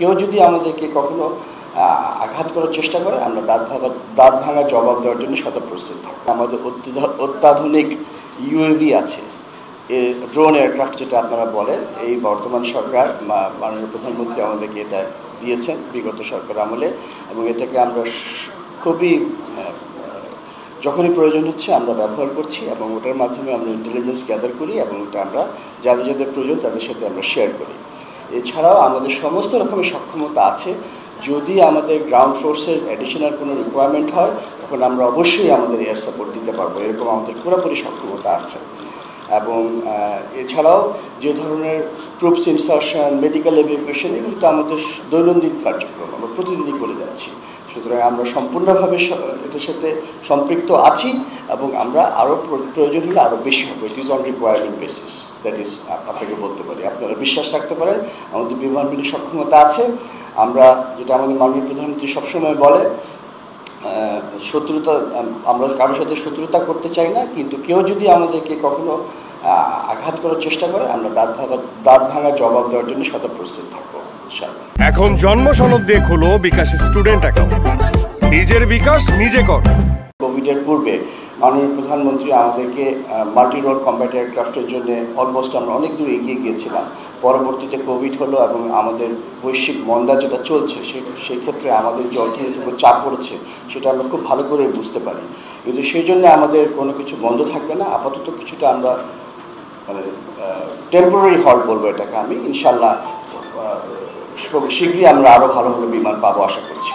কেউ যদি আমাদেরকে কখনো আঘাত করার চেষ্টা করে আমরা দাঁত ভাঙা জবাব দেওয়ার জন্য প্রস্তুত থাকবো। আমাদের অত্যাধুনিক ইউএভি আছে, ড্রোন এয়ারক্রাফট যেটা আপনারা বলেন, এই বর্তমান সরকার মাননীয় প্রধানমন্ত্রী আমাদেরকে এটা দিয়েছেন বিগত সরকার আমলে, এবং এটাকে আমরা খুবই যখনই প্রয়োজন হচ্ছে আমরা ব্যবহার করছি, এবং ওটার মাধ্যমে আমরা ইন্টেলিজেন্স গ্যাদার করি, এবং ওটা আমরা যাদের প্রয়োজন তাদের সাথে আমরা শেয়ার করি। এছাড়াও আমাদের সমস্ত রকমের সক্ষমতা আছে। যদি আমাদের গ্রাউন্ড ফোর্সের অ্যাডিশনাল কোনো রিকোয়ারমেন্ট হয় তখন আমরা অবশ্যই আমাদের এয়ার সাপোর্ট দিতে পারবো, এরকম আমাদের পুরোপুরি সক্ষমতা আছে। এবং এছাড়াও যে ধরনের ট্রুপস ইনসারশন, মেডিকেল এভিকুয়েশন, এগুলো তো আমাদের দৈনন্দিন কার্যক্রম, আমরা প্রতিদিনই করে যাচ্ছি। সুতরাং আমরা সম্পূর্ণভাবে এটার সাথে সম্পৃক্ত আছি, এবং আমরা আরও প্রয়োজন হলে আরও বেশি হবে। It is on requirement basis, that is আপনাকে বলতে পারি। আপনারা বিশ্বাস রাখতে পারেন আমাদের বিমানবাহিনীর সক্ষমতা আছে। আমরা যেটা আমাদের মাননীয় প্রধানমন্ত্রী সবসময় বলে, শত্রুতা, আমরা কারোর সাথে শত্রুতা করতে চাই না, কিন্তু কেউ যদি আমাদেরকে কখনো আঘাত করার চেষ্টা করে আমরা দাঁত ভাঙা জবাব দেওয়ার জন্য প্রস্তুত থাকবো। এখন জন্ম সনদ দিয়ে খোলো বিকাশ স্টুডেন্ট অ্যাকাউন্ট, নিজের বিকাশ নিজে কর। কোভিডের পূর্বে মাননীয় প্রধানমন্ত্রী আমাদেরকে মাল্টি রোল কম্ব্যাট এয়ারক্রাফটের জন্য অলমোস্ট আমরা অনেক দূর এগিয়ে গিয়েছিলাম। পরবর্তীতে কোভিড হলো, এবং আমাদের বৈশ্বিক মন্দা যেটা চলছে সেই ক্ষেত্রে আমাদের যে অর্থনৈতিক চাপ পড়েছে সেটা আমরা খুব ভালো করে বুঝতে পারি। কিন্তু সেই জন্য আমাদের কোনো কিছু বন্ধ থাকবে না। আপাতত কিছুটা আমরা মানে টেম্পোরারি হল্ট বলবো এটাকে আমি। ইনশাল্লাহ শীঘ্রই আমরা আরও ভালো ভালো বিমান পাবো আশা করছি।